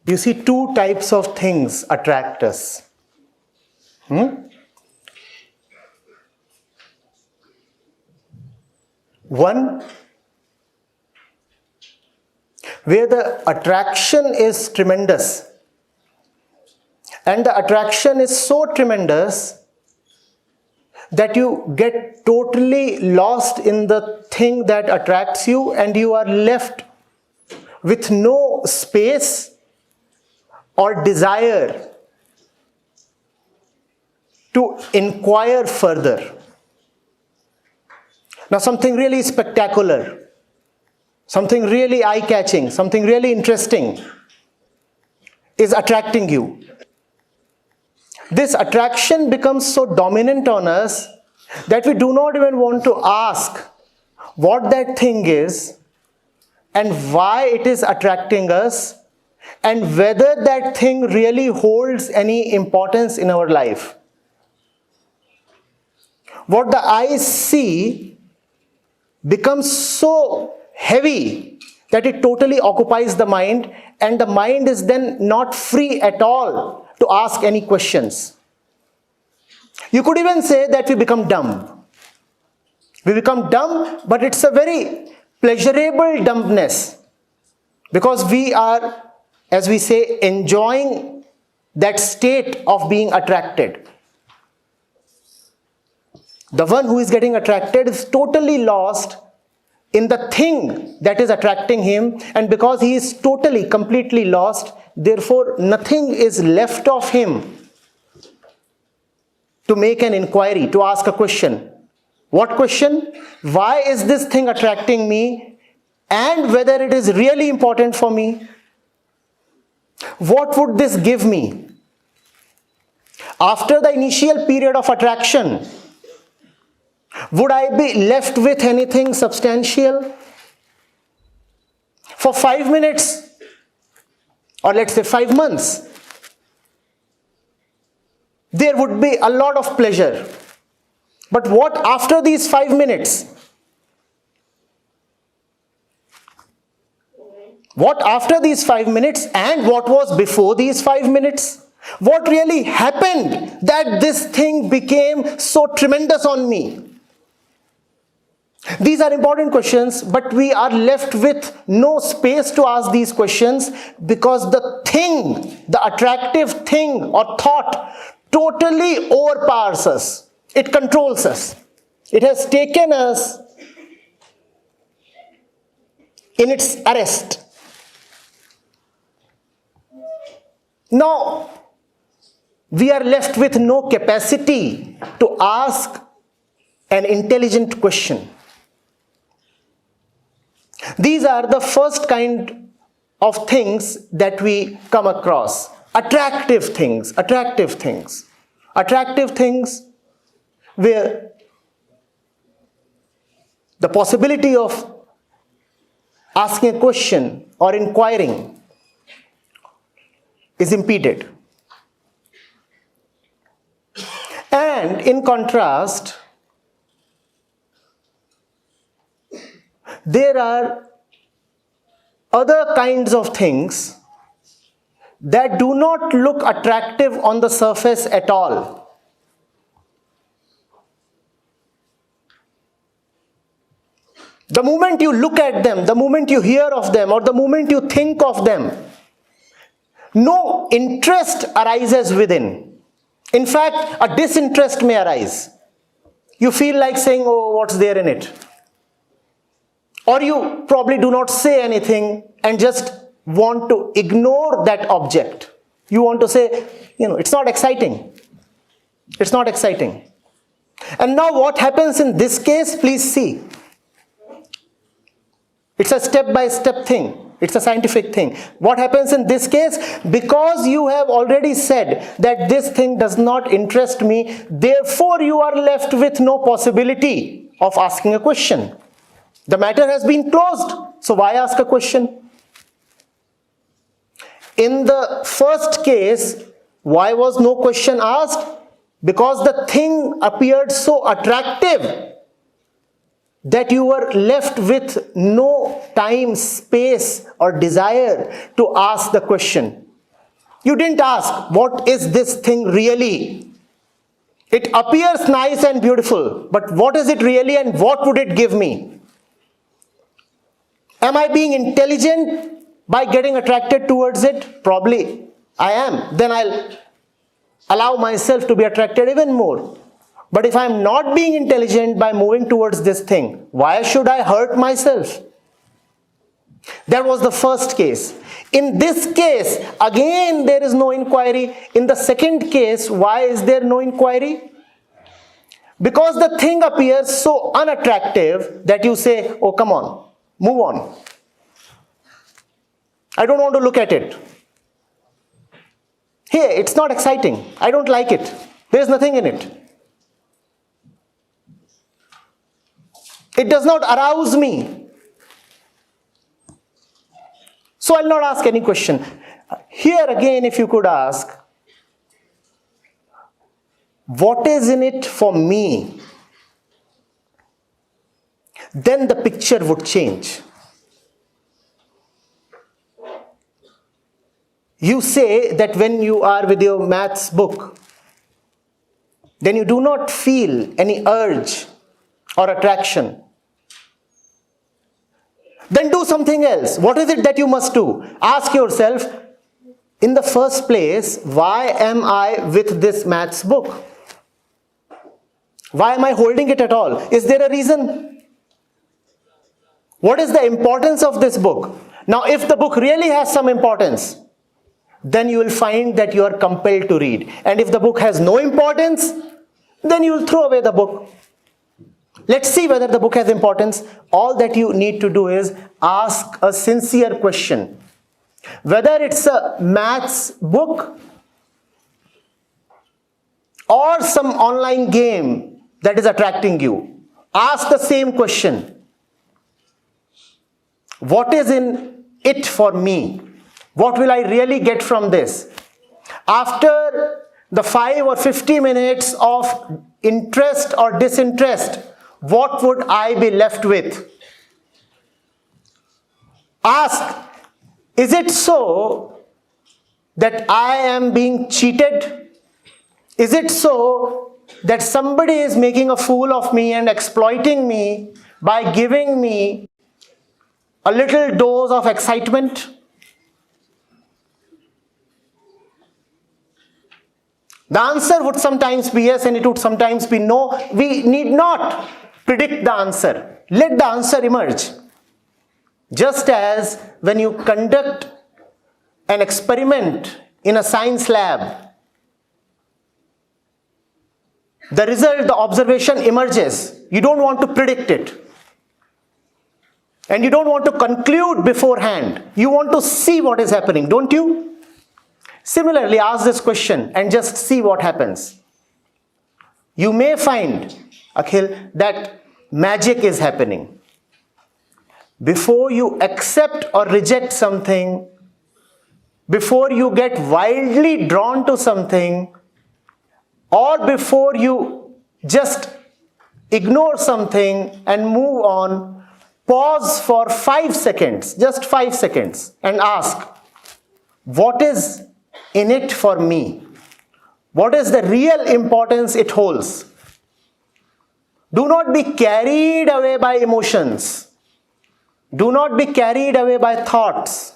You see, two types of things attract us. One, where the attraction is tremendous, and the attraction is so tremendous that you get totally lost in the thing that attracts you, and you are left with no space or desire to inquire further. Now, something really spectacular, something really eye-catching, something really interesting is attracting you. This attraction becomes so dominant on us that we do not even want to ask what that thing is and why it is attracting us and whether that thing really holds any importance in our life. What the eyes see becomes so heavy that it totally occupies the mind, and the mind is then not free at all to ask any questions. You could even say that we become dumb. We become dumb, but it's a very pleasurable dumbness, because we are, as we say, enjoying that state of being attracted. The one who is getting attracted is totally lost in the thing that is attracting him, and because he is totally, completely lost, therefore nothing is left of him to make an inquiry, to ask a question. What question? Why is this thing attracting me, and whether it is really important for me? What would this give me? After the initial period of attraction, would I be left with anything substantial? For 5 minutes, or let's say 5 months, there would be a lot of pleasure. But what after these 5 minutes? What after these 5 minutes, and what was before these 5 minutes? What really happened that this thing became so tremendous on me? These are important questions, but we are left with no space to ask these questions, because the thing, the attractive thing or thought, totally overpowers us. It controls us. It has taken us in its arrest. Now, we are left with no capacity to ask an intelligent question. These are the first kind of things that we come across. Attractive things, attractive things. Attractive things where the possibility of asking a question or inquiring is impeded. And in contrast, there are other kinds of things that do not look attractive on the surface at all. The moment you look at them, the moment you hear of them, or the moment you think of them, no interest arises within. In fact, a disinterest may arise. You feel like saying, oh, what's there in it? Or you probably do not say anything and just want to ignore that object. You want to say, it's not exciting. It's not exciting. And now what happens in this case, please see. It's a step-by-step thing. It's a scientific thing. What happens in this case? Because you have already said that this thing does not interest me, therefore you are left with no possibility of asking a question. The matter has been closed, so why ask a question? In the first case, why was no question asked? Because the thing appeared so attractive that you were left with no time, space, or desire to ask the question. You didn't ask, what is this thing really? It appears nice and beautiful, but what is it really and what would it give me? Am I being intelligent by getting attracted towards it? Probably I am. Then I'll allow myself to be attracted even more. But if I'm not being intelligent by moving towards this thing, why should I hurt myself? That was the first case. In this case, again there is no inquiry. In the second case, why is there no inquiry? Because the thing appears so unattractive that you say, oh come on, move on. I don't want to look at it. Hey, it's not exciting. I don't like it. There's nothing in it. It does not arouse me. So I'll not ask any question. Here again, if you could ask, what is in it for me? Then the picture would change. You say that when you are with your maths book, then you do not feel any urge or attraction. Then do something else. What is it that you must do? Ask yourself, in the first place, why am I with this maths book? Why am I holding it at all? Is there a reason? What is the importance of this book? Now, if the book really has some importance, then you will find that you are compelled to read. And if the book has no importance, then you will throw away the book. Let's see whether the book has importance. All that you need to do is ask a sincere question. Whether it's a maths book or some online game that is attracting you, ask the same question. What is in it for me? What will I really get from this? After the 5 or 50 minutes of interest or disinterest, what would I be left with? Ask, is it so that I am being cheated? Is it so that somebody is making a fool of me and exploiting me by giving me a little dose of excitement? The answer would sometimes be yes and it would sometimes be no. We need not predict the answer. Let the answer emerge. Just as when you conduct an experiment in a science lab, the result, the observation emerges. You don't want to predict it. And you don't want to conclude beforehand. You want to see what is happening, don't you? Similarly, ask this question and just see what happens. You may find, Akhil, that magic is happening. Before you accept or reject something, before you get wildly drawn to something, or before you just ignore something and move on, pause for 5 seconds, just 5 seconds, and ask, what is in it for me? What is the real importance it holds? Do not be carried away by emotions. Do not be carried away by thoughts.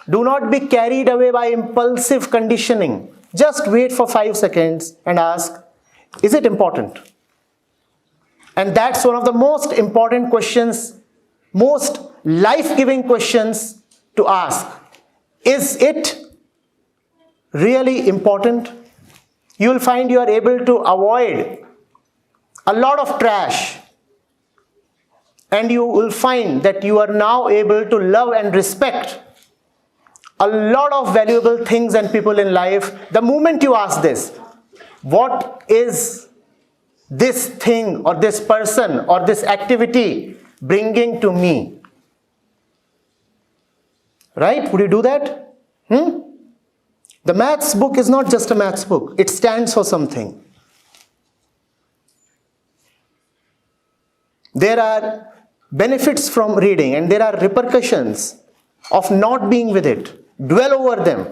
Do not be carried away by impulsive conditioning. Just wait for 5 seconds and ask, is it important? And that's one of the most important questions, most life-giving questions to ask. Is it really important? You will find you are able to avoid a lot of trash, and you will find that you are now able to love and respect a lot of valuable things and people in life. The moment you ask this, what is this thing or this person or this activity bringing to me? Right? Would you do that? The maths book is not just a maths book. It stands for something. There are benefits from reading and there are repercussions of not being with it. Dwell over them.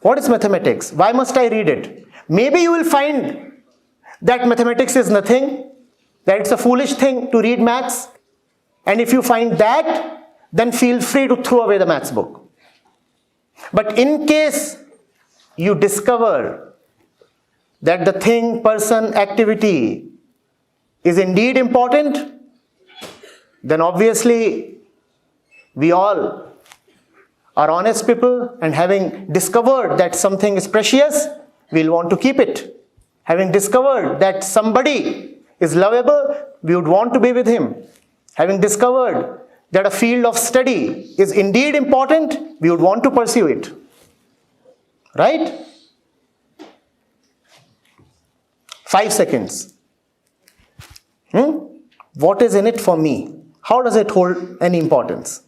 What is mathematics? Why must I read it? Maybe you will find that mathematics is nothing, that it's a foolish thing to read maths. And if you find that, then feel free to throw away the maths book. But in case you discover that the thing, person, activity is indeed important, then obviously we all are honest people, and having discovered that something is precious, we'll want to keep it. Having discovered that somebody is lovable, we would want to be with him. Having discovered that a field of study is indeed important, we would want to pursue it. Right? 5 seconds. What is in it for me? How does it hold any importance?